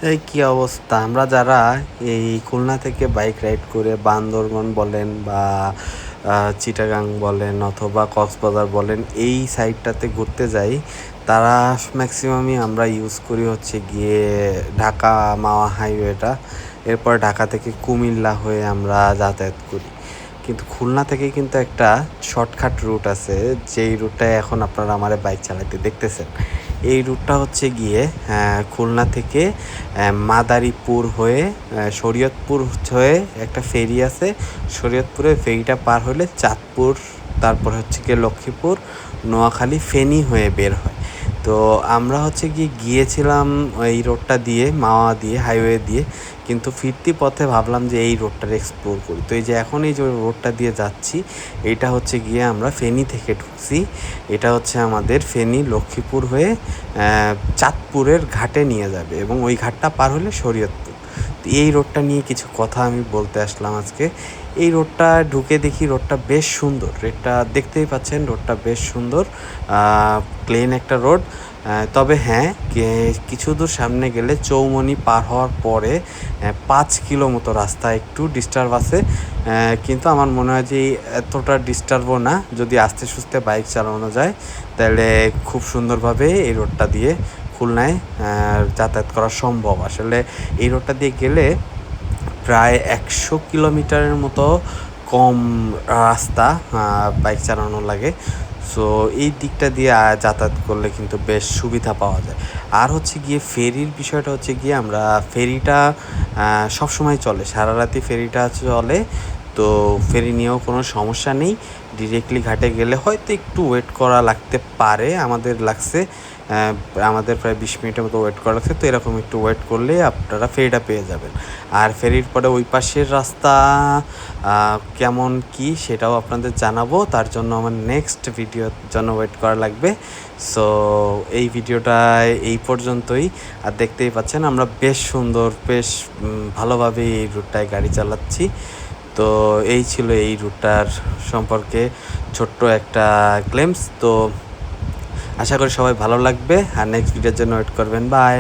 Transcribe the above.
এই কি অবস্থা! আমরা যারা এই খুলনা থেকে বাইক রাইড করে বান্দরবন বলেন বা চিটাগাং বলেন অথবা কক্সবাজার বলেন এই সাইডটাতে ঘুরতে যাই, তারা ম্যাক্সিমামই আমরা ইউজ করি হচ্ছে গিয়ে ঢাকা মাওয়া হাইওয়েটা। এরপর ঢাকা থেকে কুমিল্লা হয়ে আমরা যাতায়াত করি। কিন্তু খুলনা থেকে কিন্তু একটা শর্টকাট রুট আছে, যেই রুটটায় এখন আপনারা আমারে বাইক চালাতে দেখতেছেন। এই রুটটা হচ্ছে গিয়ে খুলনা থেকে মাদারীপুর হয়ে শরীয়তপুর হয়ে একটা ফেরি আছে। শরীয়তপুরে ফেরিটা পার হলে চাঁদপুর, তারপর হচ্ছে গিয়ে লক্ষ্মীপুর, নোয়াখালী, ফেনী হয়ে বের হয়। তো আমরা হচ্ছে গিয়েছিলাম এই রোডটা দিয়ে, মাওয়া দিয়ে, হাইওয়ে দিয়ে, কিন্তু ফিরতি পথে ভাবলাম যে এই রোডটা এক্সপ্লোর করি। তো এই যে এখন এই যে রোডটা দিয়ে যাচ্ছি, এইটা হচ্ছে গিয়ে আমরা ফেনী থেকে ঢুকছি। এটা হচ্ছে আমাদের ফেনী লক্ষ্মীপুর হয়ে চাঁদপুরের ঘাটে নিয়ে যাবে এবং ওই ঘাটটা পার হলে শরীয়তপুর। তো এই রোডটা নিয়ে কিছু কথা আমি বলতে আসলাম আজকে। এই রোডটা ঢুকে দেখি রোডটা বেশ সুন্দর। রোডটা দেখতেই পাচ্ছেন, রোডটা বেশ সুন্দর, প্লেন একটা রোড। তবে হ্যাঁ, কিছু দূর সামনে গেলে চৌমনি পার হওয়ার পরে 5 কিলো মতো রাস্তা একটু ডিস্টার্ব আছে, কিন্তু আমার মনে হয় যে এতটা ডিস্টার্বও না। যদি আস্তে সুস্তে বাইক চালানো যায় তাহলে খুব সুন্দরভাবে এই রোডটা দিয়ে খুলনায় যাতায়াত করা সম্ভব। আসলে এই রোডটা দিয়ে গেলে প্রায় 100 কিলোমিটারের মতো কম রাস্তা বাইক চালানো লাগে। সো এই দিকটা দিয়ে যাতায়াত করলে কিন্তু বেশ সুবিধা পাওয়া যায়। আর হচ্ছে গিয়ে ফেরির বিষয়টা হচ্ছে গিয়ে আমরা ফেরিটা সবসময় চলে, সারা রাতি ফেরিটা চলে। তো ফেরি নিয়েও কোনো সমস্যা নেই। ডিরেক্টলি ঘাটে গেলে হয়তো একটু ওয়েট করা লাগতে পারে, আমাদের লাগছে, আমাদের প্রায় 20 মিনিটের মতো ওয়েট করা লাগছে। তো এরকম একটু ওয়েট করলে আপনারা ফেরিটা পেয়ে যাবেন। আর ফেরির পরে ওই পাশের রাস্তা কেমন কি সেটাও আপনাদের জানাবো। তার জন্য আমার নেক্সট ভিডিওর জন্য ওয়েট করা লাগবে। সো এই ভিডিওটা এই পর্যন্তই। আর দেখতেই পাচ্ছেন আমরা বেশ সুন্দর, বেশ ভালোভাবে এই রুটটায় গাড়ি চালাচ্ছি। তো এই ছিল এই রুটটার সম্পর্কে ছোট্ট একটা গ্লিম্পস। তো আশা করি সবাই ভালো লাগবে, আর নেক্সট ভিডিওর জন্য ওয়েট করবেন। বাই।